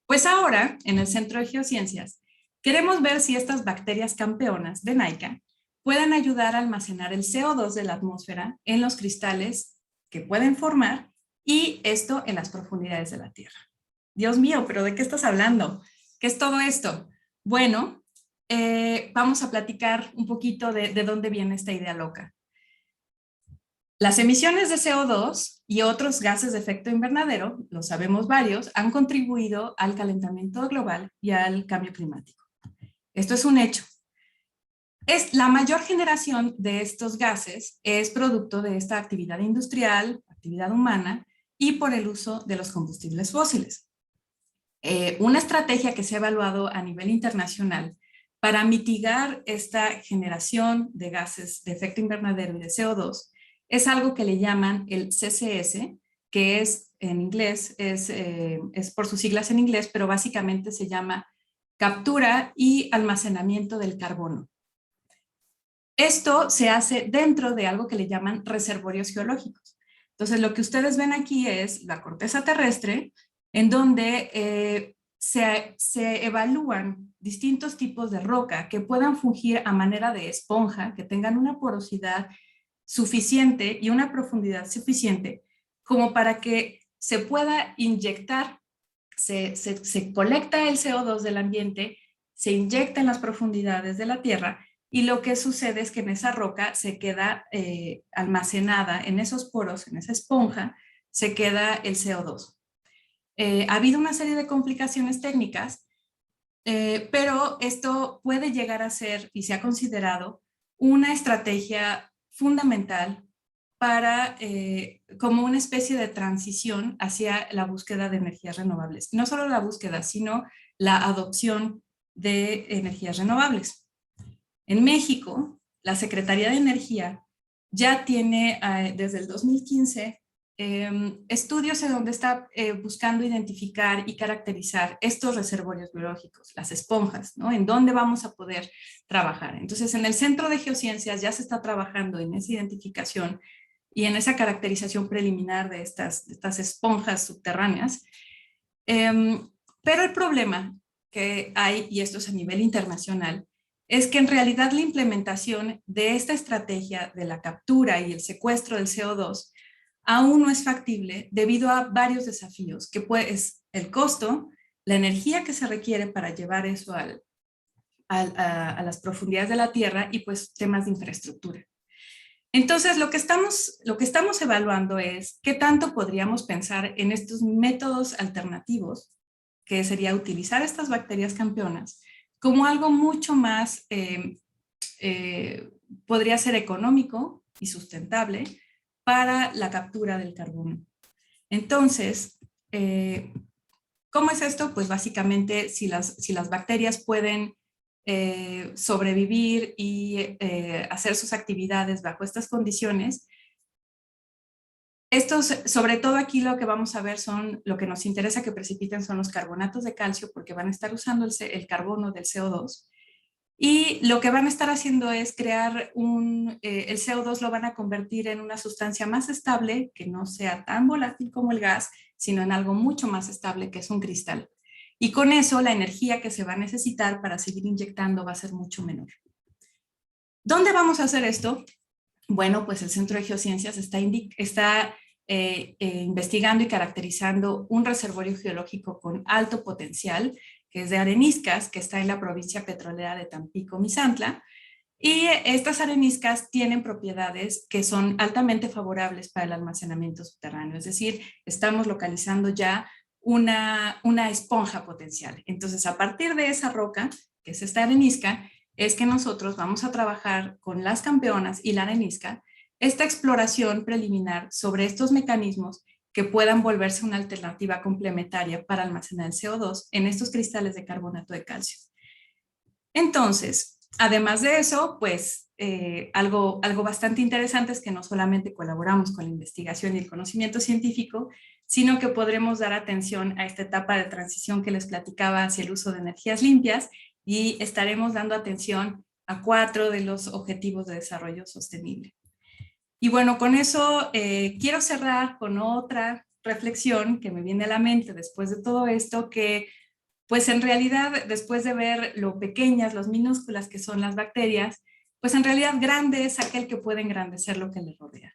Pues ahora, en el Centro de Geociencias, queremos ver si estas bacterias campeonas de NAICA pueden ayudar a almacenar el CO2 de la atmósfera en los cristales que pueden formar y esto en las profundidades de la Tierra. Dios mío, ¿pero de qué estás hablando? ¿Qué es todo esto? Bueno, vamos a platicar un poquito de dónde viene esta idea loca. Las emisiones de CO2 y otros gases de efecto invernadero, lo sabemos varios, han contribuido al calentamiento global y al cambio climático. Esto es un hecho. La mayor generación de estos gases es producto de esta actividad industrial, actividad humana y por el uso de los combustibles fósiles. Una estrategia que se ha evaluado a nivel internacional para mitigar esta generación de gases de efecto invernadero y de CO2 es algo que le llaman el CCS, que es en inglés, es por sus siglas en inglés, pero básicamente se llama captura y almacenamiento del carbono. Esto se hace dentro de algo que le llaman reservorios geológicos. Entonces, lo que ustedes ven aquí es la corteza terrestre, en donde se evalúan distintos tipos de roca que puedan fungir a manera de esponja, que tengan una porosidad suficiente y una profundidad suficiente como para que se pueda inyectar, se colecta el CO2 del ambiente, se inyecta en las profundidades de la Tierra y lo que sucede es que en esa roca se queda almacenada, en esos poros, en esa esponja, se queda el CO2. Ha habido una serie de complicaciones técnicas, pero esto puede llegar a ser, y se ha considerado, una estrategia fundamental para, como una especie de transición hacia la búsqueda de energías renovables. No solo la búsqueda, sino la adopción de energías renovables. En México, la Secretaría de Energía ya tiene desde el 2015 estudios en donde está buscando identificar y caracterizar estos reservorios biológicos, las esponjas, ¿no? En dónde vamos a poder trabajar. Entonces, en el Centro de Geociencias ya se está trabajando en esa identificación y en esa caracterización preliminar de estas esponjas subterráneas. Pero el problema que hay, y esto es a nivel internacional, es que en realidad la implementación de esta estrategia de la captura y el secuestro del CO2 aún no es factible debido a varios desafíos, que es el costo, la energía que se requiere para llevar eso a las profundidades de la Tierra y pues temas de infraestructura. Entonces, lo que estamos evaluando es qué tanto podríamos pensar en estos métodos alternativos, que sería utilizar estas bacterias campeonas, como algo mucho más, podría ser económico y sustentable para la captura del carbono. Entonces, ¿cómo es esto? Pues básicamente si las bacterias pueden sobrevivir y hacer sus actividades bajo estas condiciones, sobre todo aquí lo que vamos a ver lo que nos interesa que precipiten son los carbonatos de calcio porque van a estar usando el carbono del CO2 y lo que van a estar haciendo es crear el CO2 lo van a convertir en una sustancia más estable que no sea tan volátil como el gas, sino en algo mucho más estable que es un cristal. Y con eso la energía que se va a necesitar para seguir inyectando va a ser mucho menor. ¿Dónde vamos a hacer esto? Bueno, pues el Centro de Geociencias está investigando y caracterizando un reservorio geológico con alto potencial, que es de areniscas, que está en la provincia petrolera de Tampico, Misantla. Y estas areniscas tienen propiedades que son altamente favorables para el almacenamiento subterráneo, es decir, estamos localizando ya una esponja potencial. Entonces, a partir de esa roca, que es esta arenisca, es que nosotros vamos a trabajar con las campeonas y la arenisca esta exploración preliminar sobre estos mecanismos que puedan volverse una alternativa complementaria para almacenar el CO2 en estos cristales de carbonato de calcio. Entonces, además de eso, pues algo bastante interesante es que no solamente colaboramos con la investigación y el conocimiento científico, sino que podremos dar atención a esta etapa de transición que les platicaba hacia el uso de energías limpias y estaremos dando atención a 4 de los objetivos de desarrollo sostenible. Y bueno, con eso quiero cerrar con otra reflexión que me viene a la mente después de todo esto, que pues en realidad, después de ver lo pequeñas, lo minúsculas que son las bacterias, pues en realidad grande es aquel que puede engrandecer lo que le rodea.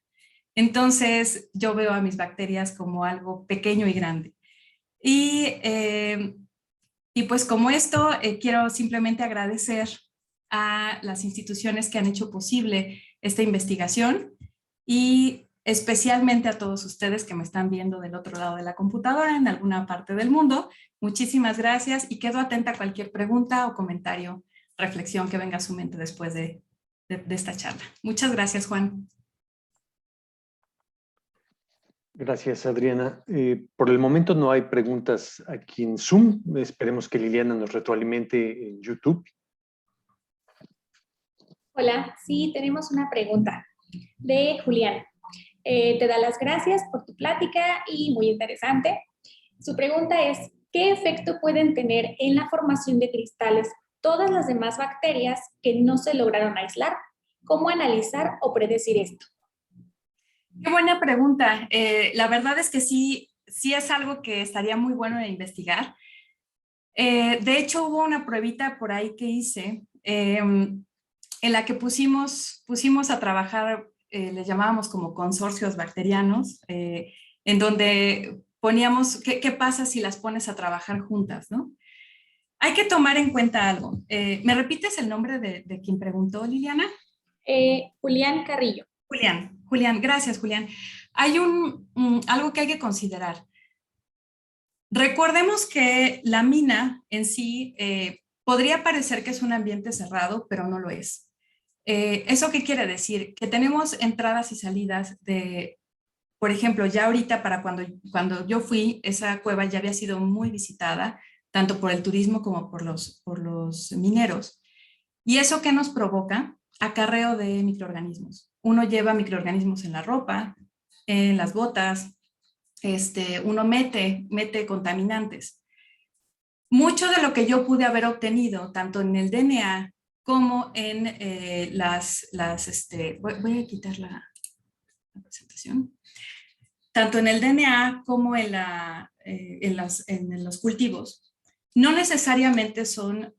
Entonces, yo veo a mis bacterias como algo pequeño y grande. Y pues como esto, quiero simplemente agradecer a las instituciones que han hecho posible esta investigación y especialmente a todos ustedes que me están viendo del otro lado de la computadora en alguna parte del mundo. Muchísimas gracias y quedo atenta a cualquier pregunta o comentario, reflexión que venga a su mente después de esta charla. Muchas gracias, Juan. Gracias, Adriana. Por el momento no hay preguntas aquí en Zoom. Esperemos que Liliana nos retroalimente en YouTube. Hola, sí, tenemos una pregunta de Julián. Te da las gracias por tu plática y muy interesante. Su pregunta es, ¿qué efecto pueden tener en la formación de cristales todas las demás bacterias que no se lograron aislar? ¿Cómo analizar o predecir esto? Qué buena pregunta. La verdad es que sí es algo que estaría muy bueno de investigar. De hecho, hubo una pruebita por ahí que hice en la que pusimos a trabajar, les llamábamos como consorcios bacterianos, en donde poníamos qué pasa si las pones a trabajar juntas, ¿no? Hay que tomar en cuenta algo. ¿Me repites el nombre de quien preguntó, Liliana? Julián Carrillo. Julián, gracias, Julián. Hay algo que hay que considerar. Recordemos que la mina en sí podría parecer que es un ambiente cerrado, pero no lo es. ¿Eso qué quiere decir? Que tenemos entradas y salidas de, por ejemplo, ya ahorita para cuando yo fui, esa cueva ya había sido muy visitada, tanto por el turismo como por los mineros. ¿Y eso qué nos provoca? Acarreo de microorganismos. Uno lleva microorganismos en la ropa, en las botas, uno mete contaminantes. Mucho de lo que yo pude haber obtenido, tanto en el DNA como en voy a quitar la presentación, tanto en el DNA como en los cultivos, no necesariamente son,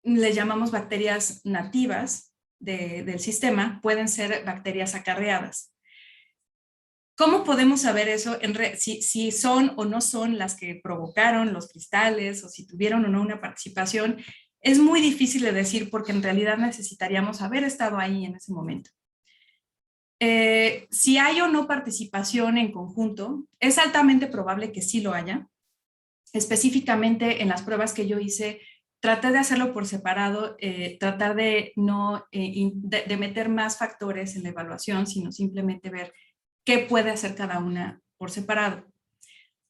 le llamamos bacterias nativas del sistema, pueden ser bacterias acarreadas. ¿Cómo podemos saber eso? Si son o no son las que provocaron los cristales o si tuvieron o no una participación, es muy difícil de decir porque en realidad necesitaríamos haber estado ahí en ese momento. Si hay o no participación en conjunto, es altamente probable que sí lo haya. Específicamente en las pruebas que yo hice, traté de hacerlo por separado, tratar de no de meter más factores en la evaluación, sino simplemente ver qué puede hacer cada una por separado.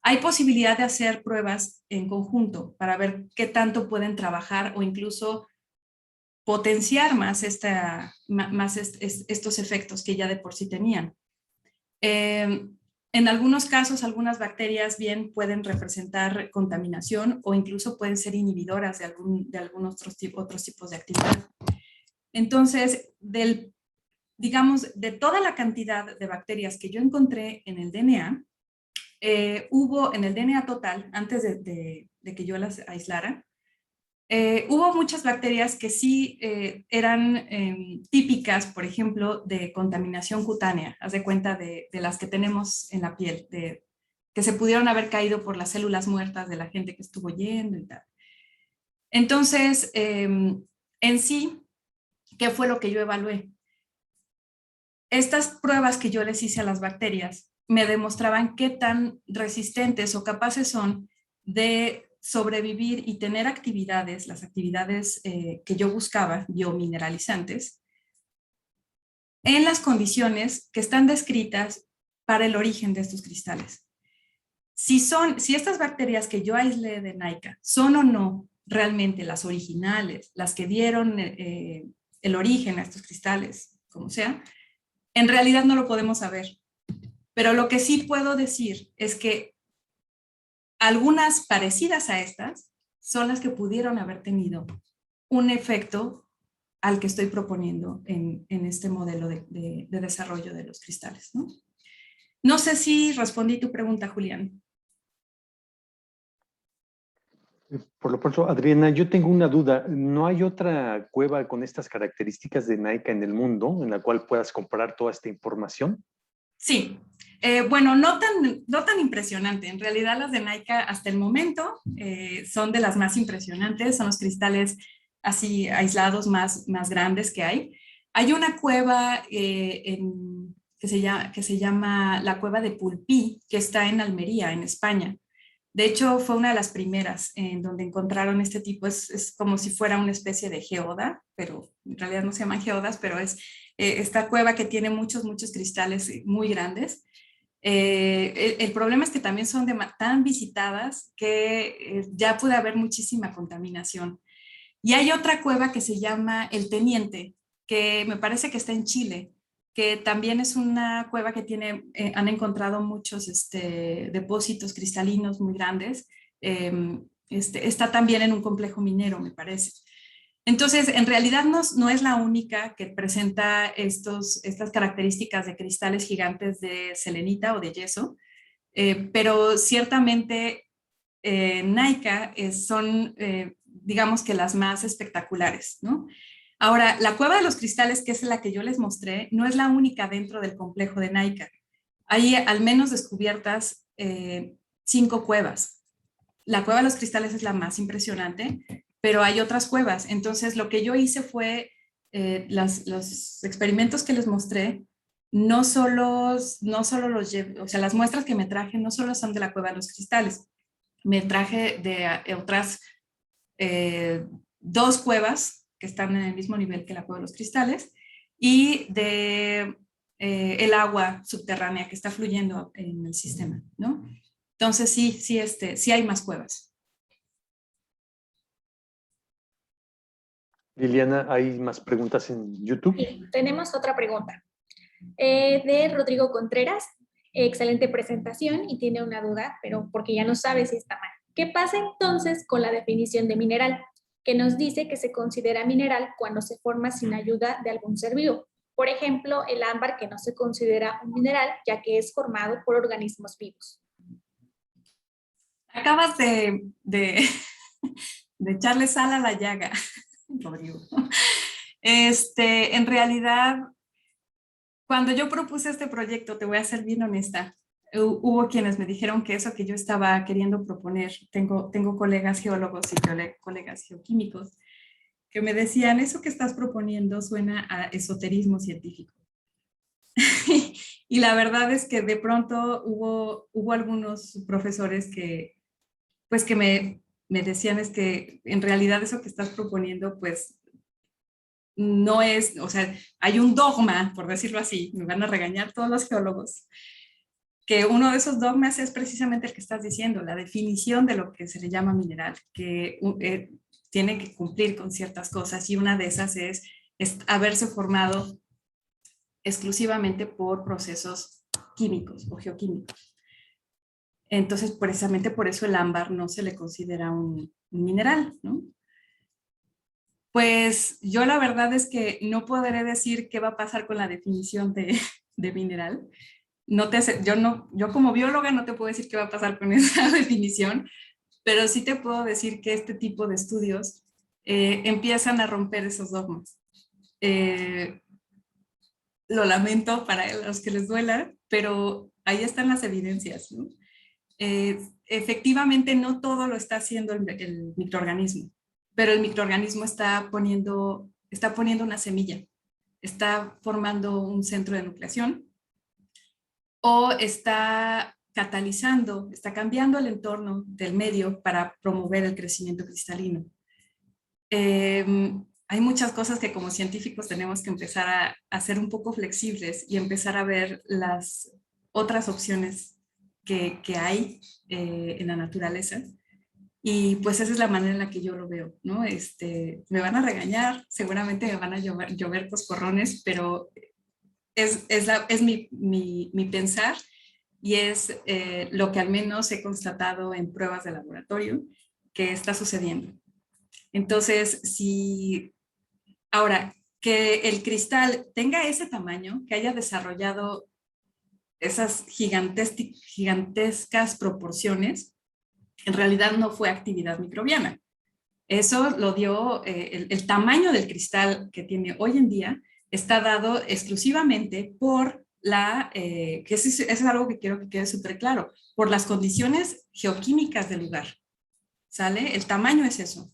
Hay posibilidad de hacer pruebas en conjunto para ver qué tanto pueden trabajar o incluso potenciar más, estos efectos que ya de por sí tenían. En algunos casos, algunas bacterias bien pueden representar contaminación o incluso pueden ser inhibidoras de algunos otros tipos de actividad. Entonces, digamos, de toda la cantidad de bacterias que yo encontré en el DNA, hubo en el DNA total, antes de que yo las aislara, Hubo muchas bacterias que sí eran típicas, por ejemplo, de contaminación cutánea, haz de cuenta de las que tenemos en la piel, que se pudieron haber caído por las células muertas de la gente que estuvo yendo y tal. Entonces, en sí, ¿qué fue lo que yo evalué? Estas pruebas que yo les hice a las bacterias me demostraban qué tan resistentes o capaces son de sobrevivir y tener actividades, las actividades que yo buscaba, biomineralizantes, en las condiciones que están descritas para el origen de estos cristales. Si estas bacterias que yo aislé de NAICA son o no realmente las originales, las que dieron el origen a estos cristales, como sea, en realidad no lo podemos saber. Pero lo que sí puedo decir es que algunas parecidas a estas son las que pudieron haber tenido un efecto al que estoy proponiendo en este modelo de desarrollo de los cristales, ¿no? No sé si respondí tu pregunta, Julián. Por lo pronto, Adriana, yo tengo una duda. ¿No hay otra cueva con estas características de NAICA en el mundo en la cual puedas comparar toda esta información? Sí. Bueno, no tan impresionante. En realidad las de NAICA hasta el momento son de las más impresionantes. Son los cristales así aislados más grandes que hay. Hay una cueva que se llama la cueva de Pulpí, que está en Almería, en España. De hecho, fue una de las primeras en donde encontraron este tipo. Es como si fuera una especie de geoda, pero en realidad no se llaman geodas, pero es esta cueva que tiene muchos cristales muy grandes. El problema es que también son tan visitadas que ya puede haber muchísima contaminación. Y hay otra cueva que se llama El Teniente, que me parece que está en Chile, que también es una cueva que han encontrado muchos depósitos cristalinos muy grandes. Está también en un complejo minero, me parece. Entonces, en realidad no es la única que presenta estas características de cristales gigantes de selenita o de yeso, pero ciertamente NAICA son, digamos que las más espectaculares, ¿no? Ahora, la cueva de los cristales, que es la que yo les mostré, no es la única dentro del complejo de NAICA. Hay al menos descubiertas 5 cuevas. La cueva de los cristales es la más impresionante, pero hay otras cuevas. Entonces, lo que yo hice fue los experimentos que les mostré, no solo los llevé, o sea, las muestras que me traje no solo son de la cueva de los cristales, me traje de otras 2 cuevas que están en el mismo nivel que la cueva de los cristales y de el agua subterránea que está fluyendo en el sistema, ¿no? Entonces sí hay más cuevas. Liliana, ¿hay más preguntas en YouTube? Sí, tenemos otra pregunta de Rodrigo Contreras. Excelente presentación y tiene una duda, pero porque ya no sabe si está mal. ¿Qué pasa entonces con la definición de mineral? Que nos dice que se considera mineral cuando se forma sin ayuda de algún ser vivo. Por ejemplo, el ámbar, que no se considera un mineral ya que es formado por organismos vivos. Acabas de echarle sal a la llaga, Rodrigo. En realidad, cuando yo propuse este proyecto, te voy a ser bien honesta, hubo quienes me dijeron que eso que yo estaba queriendo proponer, tengo colegas geólogos y colegas geoquímicos, que me decían, eso que estás proponiendo suena a esoterismo científico. Y la verdad es que de pronto hubo algunos profesores que me decían es que en realidad eso que estás proponiendo pues no es, o sea, hay un dogma, por decirlo así, me van a regañar todos los geólogos, que uno de esos dogmas es precisamente el que estás diciendo, la definición de lo que se le llama mineral, que tiene que cumplir con ciertas cosas y una de esas es haberse formado exclusivamente por procesos químicos o geoquímicos. Entonces, precisamente por eso el ámbar no se le considera un mineral, ¿no? Pues yo la verdad es que no podré decir qué va a pasar con la definición de mineral. Yo como bióloga no te puedo decir qué va a pasar con esa definición, pero sí te puedo decir que este tipo de estudios empiezan a romper esos dogmas. Lo lamento para los que les duela, pero ahí están las evidencias, ¿no? Efectivamente, no todo lo está haciendo el microorganismo, pero el microorganismo está poniendo una semilla, está formando un centro de nucleación o está catalizando, está cambiando el entorno del medio para promover el crecimiento cristalino. Hay muchas cosas que como científicos tenemos que empezar a ser un poco flexibles y empezar a ver las otras opciones que hay en la naturaleza. Y pues esa es la manera en la que yo lo veo, ¿no? Me van a regañar, seguramente me van a llover coscorrones, pero es mi pensar y es lo que al menos he constatado en pruebas de laboratorio que está sucediendo. Entonces, ahora, que el cristal tenga ese tamaño, que haya desarrollado esas gigantescas proporciones, en realidad no fue actividad microbiana. Eso lo dio, el tamaño del cristal que tiene hoy en día está dado exclusivamente por que es algo que quiero que quede súper claro, por las condiciones geoquímicas del lugar, ¿sale? El tamaño es eso,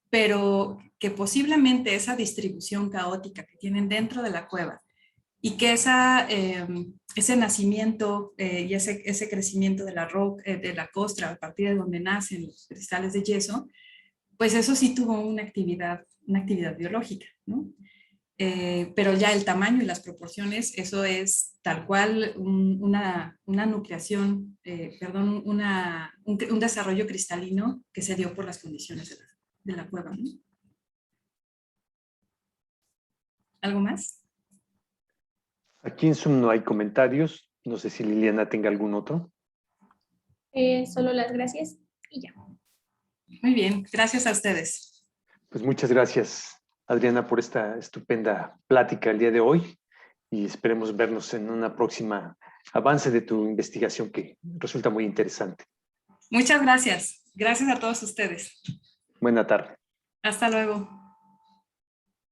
pero que posiblemente esa distribución caótica que tienen dentro de la cueva y que ese nacimiento y ese crecimiento de la costra a partir de donde nacen los cristales de yeso, pues eso sí tuvo una actividad biológica, ¿no? Pero ya el tamaño y las proporciones, eso es tal cual una nucleación, un desarrollo cristalino que se dio por las condiciones de la cueva, ¿no? ¿Algo más? Aquí en Zoom no hay comentarios. No sé si Liliana tenga algún otro. Solo las gracias y ya. Muy bien, gracias a ustedes. Pues muchas gracias, Adriana, por esta estupenda plática el día de hoy y esperemos vernos en una próxima avance de tu investigación que resulta muy interesante. Muchas gracias. Gracias a todos ustedes. Buena tarde. Hasta luego.